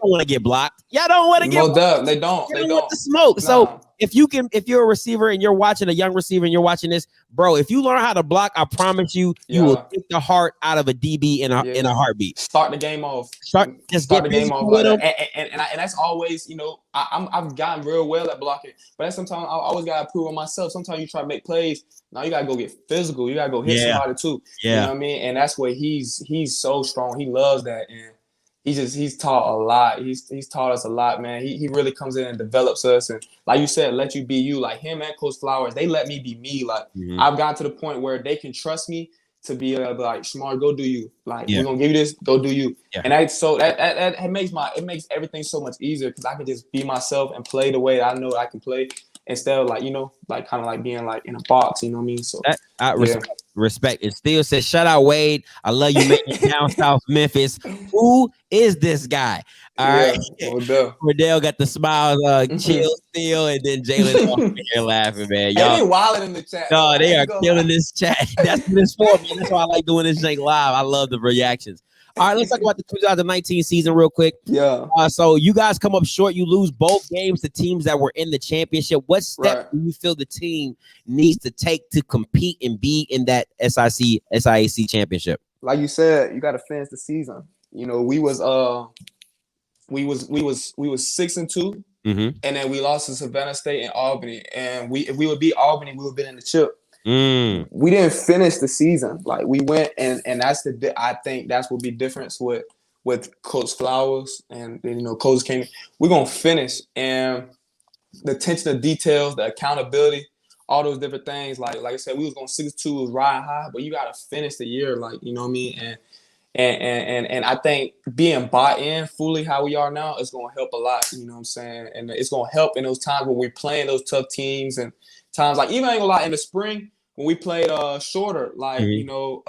want to get blocked. Y'all don't want to get blocked. They don't want the smoke. Nah. So if you're a receiver and you're watching a young receiver and you're watching this, bro, if you learn how to block, I promise you will take the heart out of a DB in a heartbeat. Start the game off. Start the game off with them. And that's always, you know, I've gotten real well at blocking, but sometimes I always gotta prove on myself. Sometimes you try to make plays. Now you gotta go get physical. You gotta go hit somebody too. Yeah. You know what I mean? And that's where he's so strong. He loves that, and he's taught a lot. He's taught us a lot, man. He really comes in and develops us, and like you said, let you be you. Like him and Coach Flowers, they let me be me. Like I've gotten to the point where they can trust me to be like, Shemar, go do you. Like we're gonna give you this, go do you. Yeah. And that makes everything so much easier because I can just be myself and play the way that I know I can play. Instead of like, you know, like kind of like being like in a box, you know what I mean? So respect. It still says, shout out Wade. I love you, man. Down South Memphis. Who is this guy? All right. Cordell got the smile, chill still, and then Jalen off here laughing, man. Y'all, they wilding in the chat. No, they are killing this chat. That's what it's for, man. That's why I like doing this thing live. I love the reactions. All right, let's talk about the 2019 season real quick. Yeah. So you guys come up short. You lose both games to teams that were in the championship. What step do you feel the team needs to take to compete and be in that SIAC championship? Like you said, you got to finish the season. You know, we was 6-2, and then we lost to Savannah State and Albany. And if we would beat Albany, we would have been in the chip. We didn't finish the season. Like we went and that's I think that's what be difference with Coach Flowers and you know Coach came. We're gonna finish, and the attention to details, the accountability, all those different things. Like I said, we was going 6-2, was riding high, but you gotta finish the year, like you know what I mean. And I think being bought in fully how we are now is gonna help a lot. You know what I'm saying, and it's gonna help in those times when we're playing those tough teams and times like even ain't gonna lie in the spring. When we played shorter, like, you know,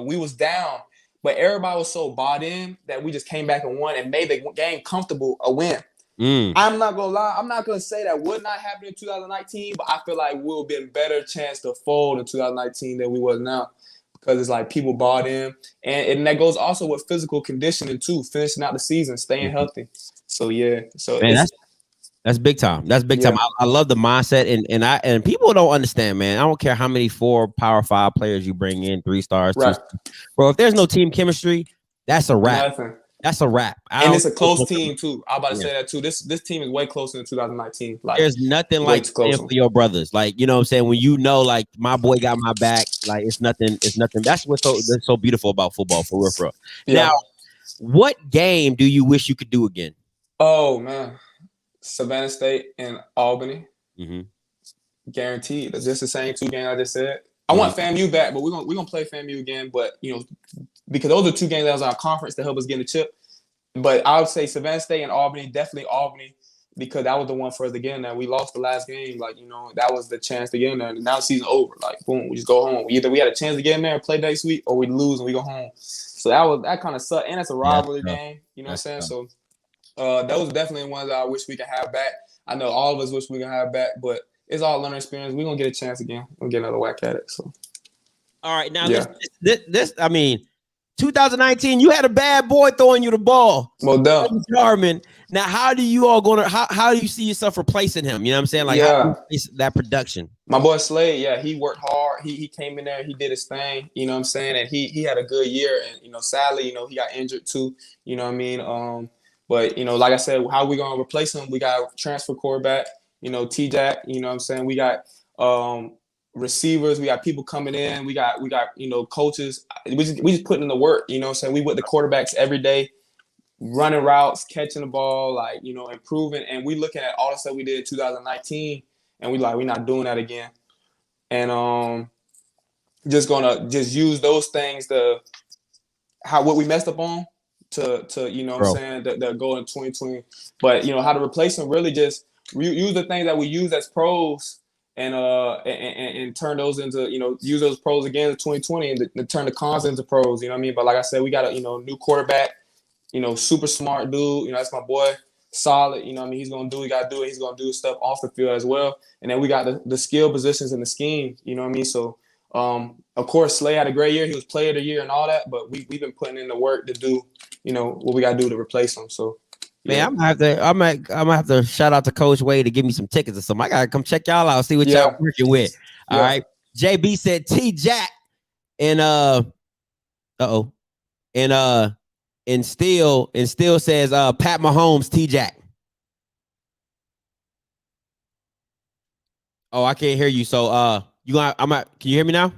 we was down, but everybody was so bought in that we just came back and won and made the game comfortable a win. I'm not going to lie. I'm not going to say that would not happen in 2019, but I feel like we'll be in better chance to fold in 2019 than we was now because it's like people bought in. And that goes also with physical conditioning too, finishing out the season, staying healthy. So, yeah. So man, that's big time. That's big time. I love the mindset, and people don't understand, man. I don't care how many 4 Power 5 players you bring in, 3 stars, 2 stars. Bro. If there's no team chemistry, that's a wrap. Nothing. That's a wrap. And it's a close team too. I'm about to say that too. This team is way closer than 2019. Like there's nothing like for your brothers. Like you know what I'm saying. When you know, like my boy got my back. Like it's nothing. It's nothing. That's what's so beautiful about football, for real, for real. Now, what game do you wish you could do again? Oh man. Savannah State and Albany, guaranteed. That's just the same 2 games I just said. I want FAMU back, but we're gonna play FAMU again. But you know, because those are 2 games that was our conference to help us get in the chip. But I would say Savannah State and Albany, definitely Albany, because that was the one for us to get in there. We lost the last game, like you know, that was the chance to get in there. And now the season over, like boom, we just go home. Either we had a chance to get in there and play next week, or we lose and we go home. So that kind of sucked, and it's a rivalry game. You know what I'm saying? So. Those are definitely ones that I wish we could have back. I know all of us wish we could have back, but it's all learning experience. We're gonna get a chance again. We'll get another whack at it. So, all right, now this I mean, 2019, you had a bad boy throwing you the ball. Well done, Jarman. Now, how do you see yourself replacing him? You know what I'm saying? Like, how do you replace that production? My boy Slade, he worked hard. He came in there, he did his thing. You know what I'm saying? And he had a good year. And you know, sadly, you know, he got injured too. You know what I mean? But, you know, like I said, how we going to replace him? We got transfer quarterback, you know, T-Jack, you know what I'm saying? We got receivers. We got people coming in. We got you know, coaches. We just putting in the work, you know what I'm saying? We with the quarterbacks every day. running routes, catching the ball, like, you know, improving. And we looking at all the stuff we did in 2019, and we're not doing that again. And just gonna use those things what we messed up on to you know what I'm saying, that go in 2020. But, you know, how to replace them, really just use the things that we use as pros and turn those into, you know, use those pros again in 2020 and to turn the cons into pros, you know what I mean? But like I said, we got a, you know, new quarterback, you know, super smart dude, you know, that's my boy, solid, you know what I mean? He's going to do what he got to do. He's going to do stuff off the field as well. And then we got the skill positions in the scheme, you know what I mean? So, of course, Slay had a great year. He was player of the year and all that, but we've been putting in the work to do, you know, what we got to do to replace him. So, yeah. Man, I'm gonna have to shout out to Coach Wade to give me some tickets or something. I gotta come check y'all out, see what y'all working with. All right. JB said T Jack and and still says Pat Mahomes T Jack. Oh, I can't hear you. So can you hear me now?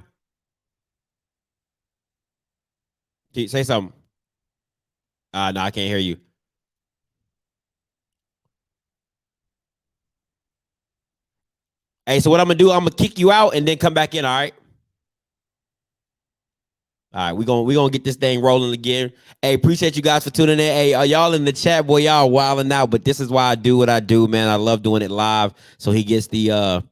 Can you say something? No, I can't hear you. Hey, so what I'm gonna do, I'm gonna kick you out and then come back in, all right? All right, we're gonna get this thing rolling again. Hey, appreciate you guys for tuning in. Hey, y'all in the chat, boy, y'all wilding out, but this is why I do what I do, man. I love doing it live. So he gets the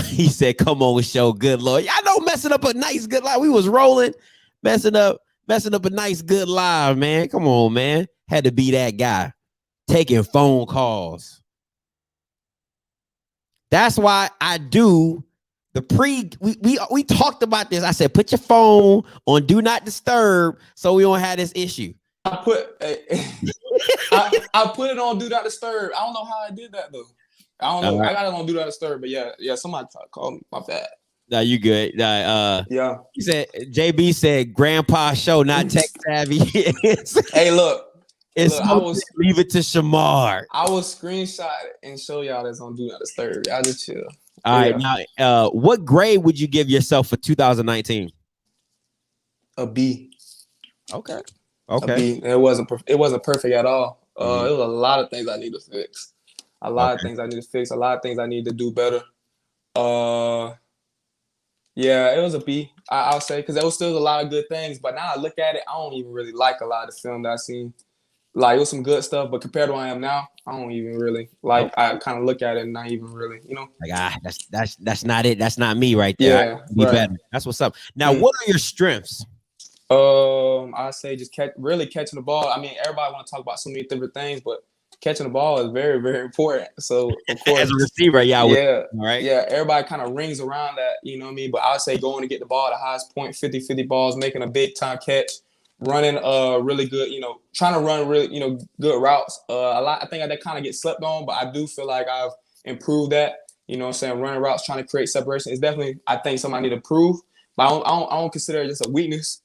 he said, come on with show, good Lord. Y'all know messing up a nice good live. We was rolling, messing up a nice good live, man. Come on, man. Had to be that guy taking phone calls. That's why I do the we talked about this. I said, put your phone on do not disturb so we don't have this issue. I put it on do not disturb. I don't know how I did that though. I don't know. Right. I got it on do not disturb, but yeah, somebody tried to call me. My bad. No, you good. Yeah. He said JB said grandpa show, not tech savvy. Hey, look. Leave it to Shemar. I will screenshot it and show y'all that's on do not disturb. Y'all just chill. All right, now what grade would you give yourself for 2019? A B. Okay. A B. It wasn't perfect at all. It was a lot of things I need to fix. A lot of things I need to do better. Yeah, it was a B. I'll say, because there was still a lot of good things, but now I look at it, I don't even really like a lot of the film that I seen. Like, it was some good stuff, but compared to where I am now, I don't even really like. I kind of look at it and not even really, you know. Like, that's not it. That's not me right there. Yeah, be better. That's what's up. Now, what are your strengths? I say just really catching the ball. I mean, everybody want to talk about so many different things, but catching the ball is very, very important. So, of course, as a receiver, everybody kind of rings around that, you know what I mean? But I would say going to get the ball at the highest point, 50-50 balls, making a big time catch, running really good, you know, trying to run really, you know, good routes. I think that kind of gets slept on, but I do feel like I've improved that, you know what I'm saying? Running routes, trying to create separation. It's definitely, I think, something I need to improve, but I don't consider it just a weakness.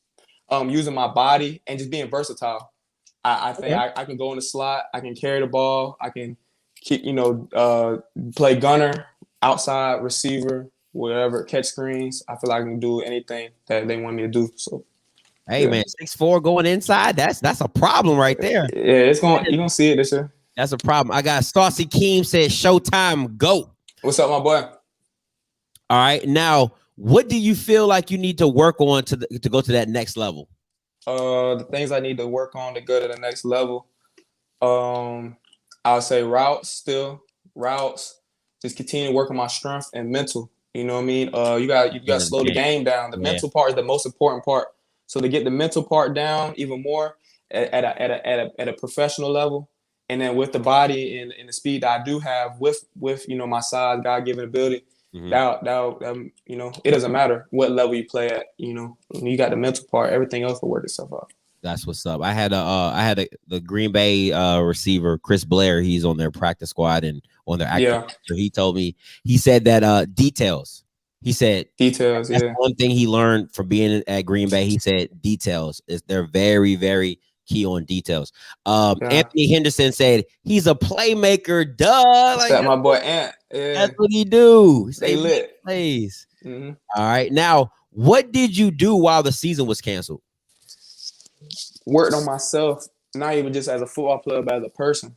Using my body and just being versatile. I think I can go in the slot. I can carry the ball. I can keep, you know, play gunner, outside receiver, whatever, catch screens. I feel like I can do anything that they want me to do. So, hey man, 6'4" going inside. That's a problem right there. Yeah, you're gonna see it this year. That's a problem. I got Saucy Keem said Showtime GOAT. What's up, my boy? All right, now what do you feel like you need to work on to go to that next level? The things I need to work on to go to the next level. I'll say routes. Just continue to work on my strength and mental. You know what I mean? You got to slow the game down. The mental part is the most important part. So to get the mental part down even more at a professional level, and then with the body and the speed that I do have with you know my size, God-given ability. That you know, it doesn't matter what level you play at. You know, when you got the mental part, everything else will work itself out. That's what's up. I had the Green Bay receiver Chris Blair. He's on their practice squad and on their active. So he told me, he said that details. He said details. That's one thing he learned from being at Green Bay. He said details is they're very, very key on details. Anthony Henderson said he's a playmaker. Duh, like that, my boy Ant. Yeah. That's what he do. They lit plays. All right. Now, what did you do while the season was canceled? Worked on myself. not even just as a football player, but as a person.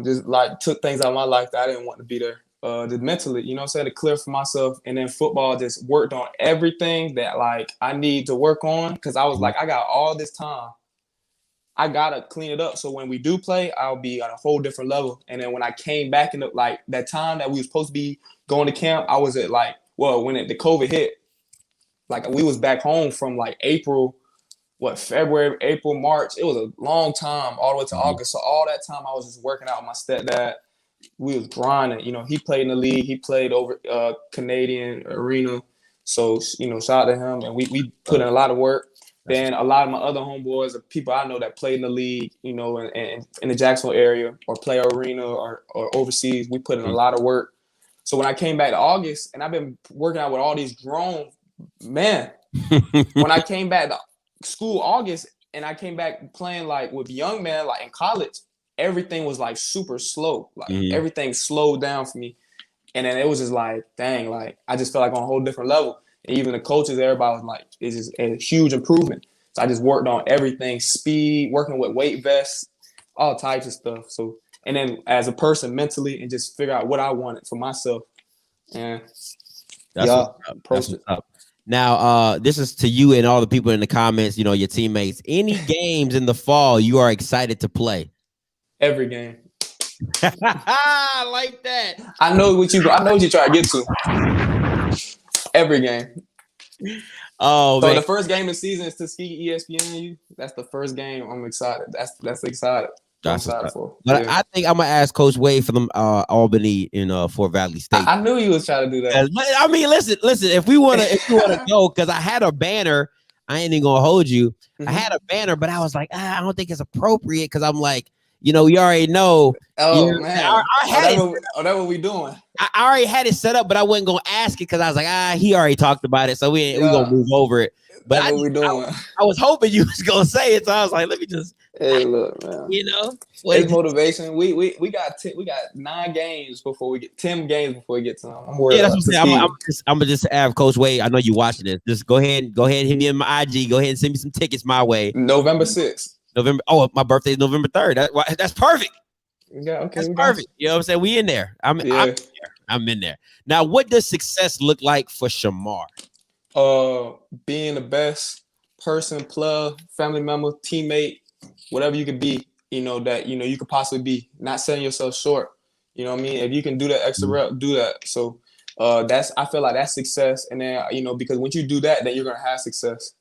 Just like took things out of my life that I didn't want to be there. Just mentally, you know what I'm saying, to clear for myself. And then football just worked on everything that like I need to work on, because I was like, I got all this time. I gotta clean it up. So when we do play, I'll be on a whole different level. And then when I came back in like that time that we were supposed to be going to camp, I was at like, well, when the COVID hit, like we was back home from like February, April, March. It was a long time, all the way to August. So all that time I was just working out with my stepdad. We was grinding. You know, he played in the league. He played over Canadian arena. So, you know, shout out to him. And we put in a lot of work. Then a lot of my other homeboys are people I know that played in the league, you know, and in the Jacksonville area or play arena or overseas. We put in a lot of work. So when I came back to August, and I've been working out with all these grown men, when I came back to school August and I came back playing like with young men, like in college, everything was like super slow. Like everything slowed down for me. And then it was just like, dang, like I just felt like on a whole different level. And even the coaches, everybody was like, it's just a huge improvement. So I just worked on everything, speed, working with weight vests, all types of stuff. So, and then as a person mentally, and just figure out what I wanted for myself. And That's what's up. Now, this is to you and all the people in the comments, you know, your teammates. Any games in the fall you are excited to play? Every game. I like that. I know what you try to get to. Every game. Oh, so man. The first game of the season is Tuskegee ESPNU. That's the first game. I'm excited. That's excited. I'm excited for. But yeah. I think I'm gonna ask Coach Wade for them Albany in Fort Valley State. I knew you was trying to do that. I mean, listen. If we wanna go, because I had a banner. I ain't even gonna hold you. I had a banner, but I was like, I don't think it's appropriate, because I'm like, you know, you already know. Oh, you know, man. I had it. That's what we doing. I already had it set up, but I wasn't gonna ask it because I was like, he already talked about it, so we gonna move over it. But that's what we doing. I was hoping you was gonna say it, so I was like, let me just. Hey, look, man. You know, it's motivation. We got 9 games before we get 10 games before we get to them. I'm worried. Yeah, that's what I'm saying. I'm gonna just have Coach Wade. I know you watching this. Just go ahead and hit me in my IG. Go ahead and send me some tickets my way. November 6th. November. Oh, my birthday is November 3rd. That's perfect. Yeah, okay. That's perfect. You know what I'm saying? We in there. I'm in there. Now, what does success look like for Shemar? Being the best person, player, family member, teammate, whatever you could be, you know, that, you know, you could possibly be, not selling yourself short. You know what I mean? If you can do that extra rep, do that. So I feel like that's success. And then, you know, because once you do that, then you're going to have success.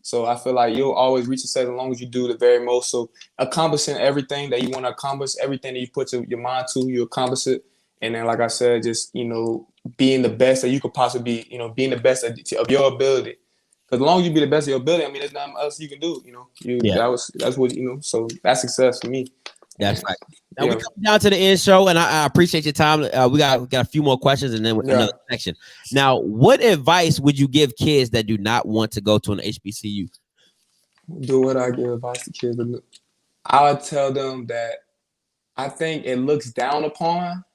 So I feel like you'll always reach success as long as you do the very most. So accomplishing everything that you want to accomplish, everything that you put your mind to, you accomplish it. And then, like I said, just, you know, being the best that you could possibly be, you know, being the best of your ability. Because as long as you be the best of your ability, I mean, there's nothing else you can do, you know. That's what, you know, so that's success for me. That's right. Now we come down to the end show, and I appreciate your time. We got a few more questions, and then another section. Now, what advice would you give kids that do not want to go to an HBCU? Do what I give advice to kids. I would tell them that I think it looks down upon,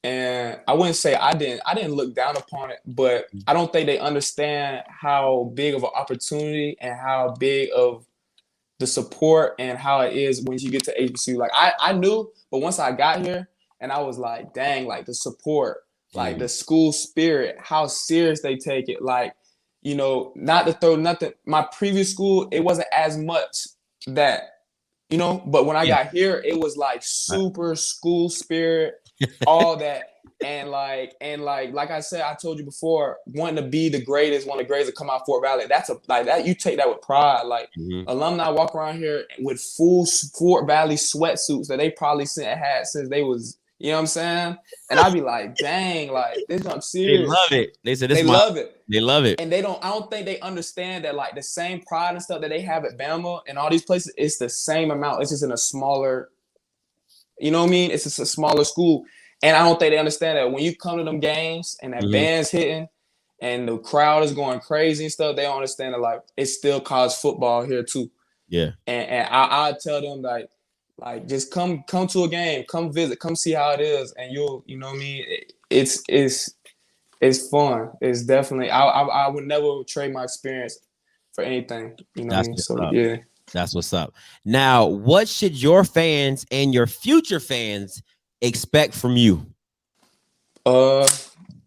and I wouldn't say I didn't look down upon it, but I don't think they understand how big of an opportunity and how big of the support and how it is when you get to HBCU. Like I knew, but once I got here and I was like, dang, like the support, like the school spirit, how serious they take it. Like, you know, not to throw nothing. My previous school, it wasn't as much that, you know, but when I got here, it was like super school spirit, all that. And like I said, I told you before, wanting to be the greatest, one of the greatest to come out of Fort Valley. That's that you take that with pride. Like alumni walk around here with full Fort Valley sweatsuits that they probably had since they was, you know what I'm saying? And I'd be like, dang, like this I'm serious. They love it. They said they love it. They love it. And I don't think they understand that like the same pride and stuff that they have at Bama and all these places, it's the same amount. It's just in a smaller, you know what I mean? It's just a smaller school. And I don't think they understand that when you come to them games and that band's hitting and the crowd is going crazy and stuff, they don't understand that like it's still college football here too. Yeah. And I tell them like just come to a game, come visit, come see how it is, and you'll, you know what I mean? It's fun. It's definitely I would never trade my experience for anything. You know what I mean? So yeah. That's what's up. Now, what should your fans and your future fans expect from you? Oh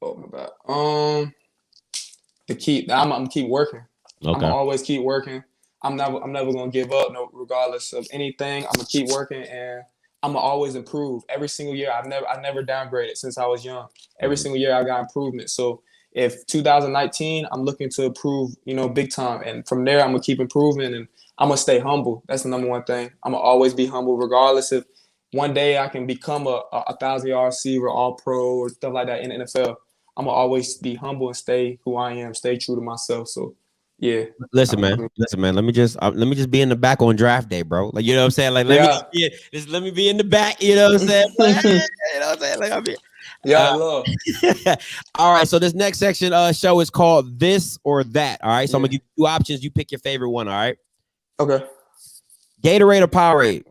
my bad. I'm keep working. I'm Okay. gonna always keep working. I'm never gonna give up, no, regardless of anything. I'm gonna keep working, and I'm gonna always improve every single year. I never downgraded since I was young. Every single year I got improvement. So if 2019, I'm looking to improve, big time, and from there I'm gonna keep improving, and I'm gonna stay humble. That's the number one thing. I'm gonna always be humble, regardless if one day I can become a 1,000-yard receiver, all pro, or stuff like that in the NFL. I'm gonna always be humble and stay who I am, stay true to myself. So, yeah. Listen, man. Let me just be in the back on draft day, bro. Like, you know what I'm saying? Like, let me be in the back. You know what I'm saying? Like, you know what I'm saying? Like, I'm here. Yeah, love. All right. So this next section show is called This or That. All right. So I'm gonna give you 2 options. You pick your favorite one. All right. Okay. Gatorade or Powerade?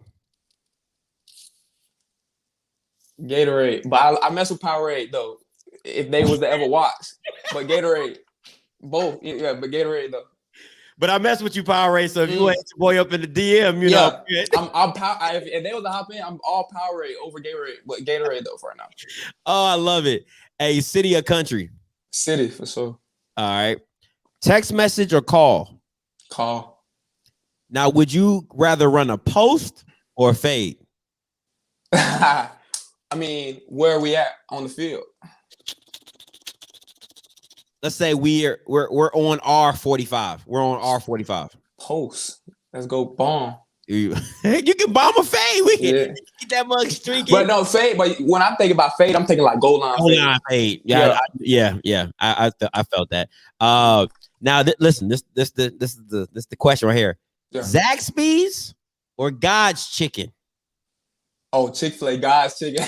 Gatorade, but I mess with Powerade though. If they was to ever watch, but Gatorade, both, yeah, but Gatorade though. But I mess with you, Powerade. So if you want your boy up in the DM, you know, if they was to hop in, I'm all Powerade over Gatorade, but Gatorade though for right now. Oh, I love it. A city or country? City for sure. All right. Text message or call? Call. Now, would you rather run a post or a fade? I mean, where are we at on the field? Let's say we're on R45. We're on R45. Post. Let's go bomb. You can bomb a fade. We can get that mug streaking. But no fade. But when I think about fade, I'm thinking like goal line fade. Yeah. I felt that. Now listen, this is the question right here. Yeah. Zaxby's or God's chicken? Oh, Chick-fil-A, God's chicken.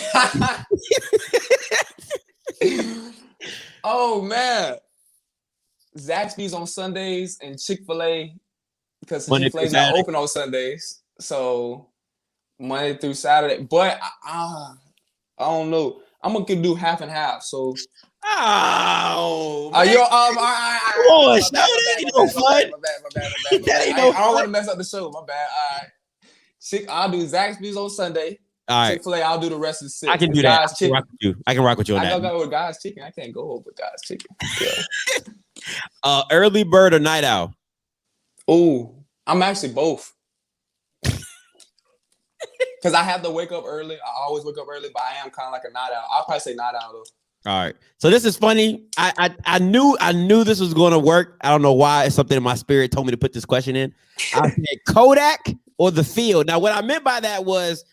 Oh man, Zaxby's on Sundays and Chick-fil-A because Chick-fil-A's not open on Sundays, so Monday through Saturday. But I don't know. I'm gonna do half and half. So. Oh, I don't want to mess up the show. My bad. All right. I'll do Zaxby's on Sunday. All right. Chick-fil-A, I'll do the rest of the 6. I can do that. I can rock with you on that. I go with God's chicken. I can't go over God's chicken. Yeah. Early bird or night owl? Oh, I'm actually both. Because I have to wake up early. I always wake up early, but I am kind of like a night owl. I'll probably say night owl though. All right. So this is funny. I knew this was going to work. I don't know why. It's something in my spirit told me to put this question in. I said Kodak or the field. Now, what I meant by that was,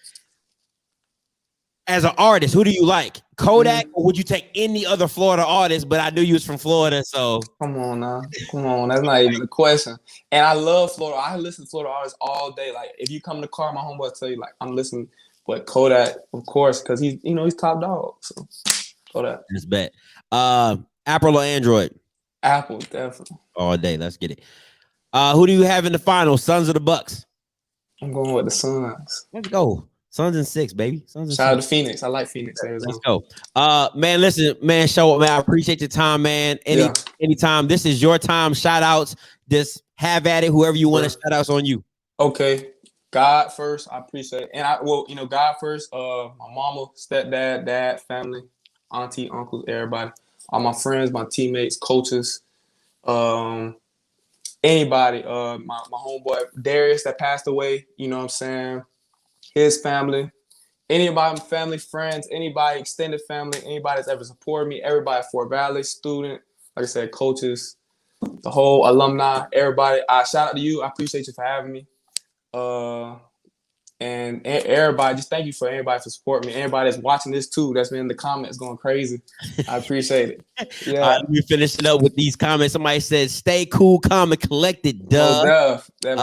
as an artist, who do you like? Kodak, or would you take any other Florida artist? But I knew you was from Florida, so come on now. Come on, that's not even a question. And I love Florida. I listen to Florida artists all day. Like if you come in the car, my homeboy will tell you like I'm listening. But Kodak, of course, because he's top dog. So Kodak. Just bet. Apple or Android? Apple, definitely. All day. Let's get it. Who do you have in the final? Suns or the Bucks? I'm going with the Suns. Let's go. Suns in 6, baby. Shout out to Phoenix. I like Phoenix. Let's go. Man, listen, man, show up, man. I appreciate your time, man. Anytime. This is your time. Shout outs. Just have at it. Whoever you want to shout outs on you. Okay. God first. I appreciate it. And God first. My mama, stepdad, dad, family, auntie, uncles, everybody. All my friends, my teammates, coaches, anybody. My homeboy Darius that passed away. You know what I'm saying? His family, anybody, family, friends, anybody, extended family, anybody that's ever supported me, everybody at Fort Valley, student, like I said, coaches, the whole alumni, everybody. I shout out to you. I appreciate you for having me. And everybody, just thank you for everybody for supporting me. Everybody that's watching this too, that's been in the comments going crazy. I appreciate it. Yeah. All right, let me finish it up with these comments. Somebody said, "Stay cool, calm, and collected." Duh. Man,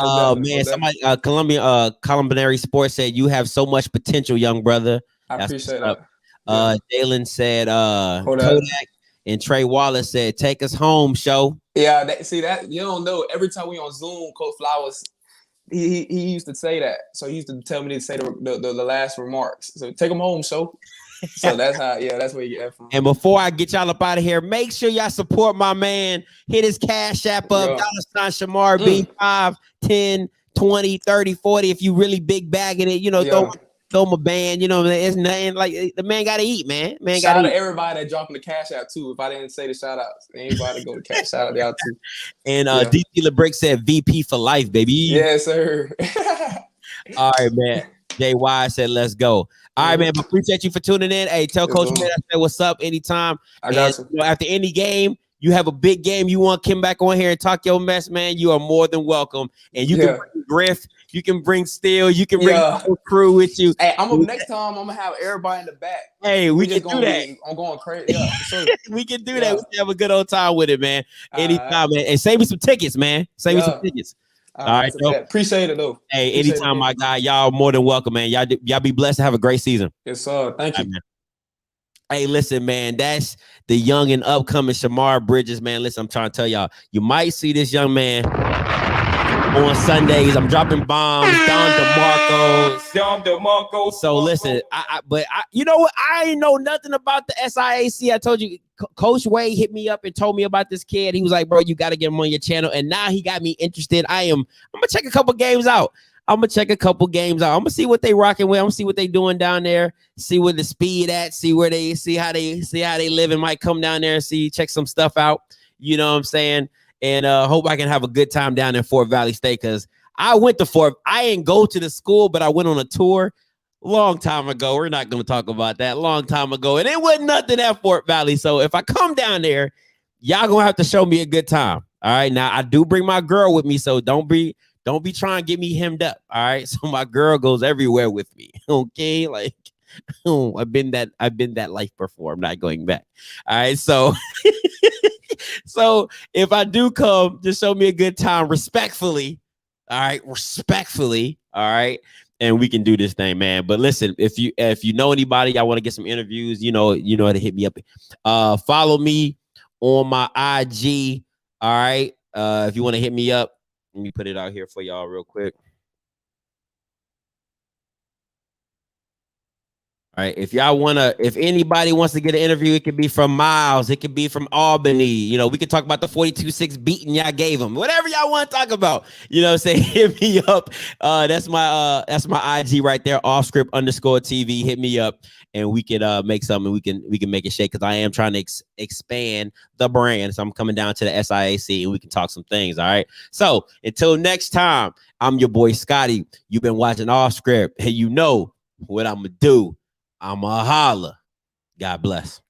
somebody Columbinary Sports said, "You have so much potential, young brother." I appreciate that. Jalen said, Kodak. And Trey Wallace said, "Take us home, show." Yeah, see that you don't know. Every time we on Zoom, Coach Flowers. He used to say that. So he used to tell me to say the last remarks. So take them home, so that's how, that's where you get that from. And before I get y'all up out of here, make sure y'all support my man. Hit his Cash App up, $Shemar B 5 10 20, 30, 40 if you really big bagging it, you know, Yeah. throw him a band, you know, it's nothing like the man gotta eat, man. Shout out Gotta to eat. everybody that dropping the cash out too. If I didn't say the shout outs, anybody go to cash shout out y'all too. And DC LeBrick said VP for life, baby. Yes, sir. All right, man. JY said, let's go. All right, man. But appreciate you for tuning in. Hey, tell Coach Man I said what's up anytime. I got you. You know, after any game, you have a big game, you want Kim back on here and talk your mess, man, you are more than welcome. And you can bring Griff, you can bring Steel, you can bring the whole crew with you. Hey, next time I'm gonna have everybody in the back. Hey, we can do that. I'm going crazy. Yeah, sure. We can do that. We can have a good old time with it, man. Anytime, man. And save me some tickets, man. Save me some tickets. All right, appreciate it though. Hey, anytime, my guy, y'all more than welcome, man. Y'all be blessed to have a great season. Yes, sir. Thank you. Man. Hey, listen, man, that's the young and upcoming Shemar Bridges, man. Listen, I'm trying to tell y'all, you might see this young man on Sundays. I'm dropping bombs, Don DeMarco. So listen, but you know what? I ain't know nothing about the SIAC. I told you, Coach Wade hit me up and told me about this kid. He was like, bro, you got to get him on your channel. And now he got me interested. I'm going to check a couple games out. I'm going to see what they rocking with. I'm going to see what they doing down there. See where the speed at. See how they live and might come down there and check some stuff out. You know what I'm saying? And hope I can have a good time down in Fort Valley State, because I went to I ain't go to the school, but I went on a tour long time ago. We're not going to talk about that. Long time ago. And it wasn't nothing at Fort Valley. So if I come down there, y'all going to have to show me a good time. All right. Now, I do bring my girl with me, so don't be trying to get me hemmed up. All right. So my girl goes everywhere with me. Okay. Like, I've been that life before. I'm not going back. All right. So so if I do come, just show me a good time respectfully. All right. Respectfully. All right. And we can do this thing, man. But listen, if you know anybody, y'all want to get some interviews, you know how to hit me up. Follow me on my IG. All right. If you want to hit me up, let me put it out here for y'all real quick. All right. If anybody wants to get an interview, it could be from Miles. It could be from Albany. You know, we could talk about the 42-6 beating y'all gave them. Whatever y'all want to talk about. You know, say hit me up. That's my IG right there, offscript_TV. Hit me up and we can make something. We can make it shake, because I am trying to expand the brand. So I'm coming down to the SIAC and we can talk some things. All right. So until next time, I'm your boy Scotty. You've been watching Offscript, and you know what I'm gonna do. I'm a holla. God bless.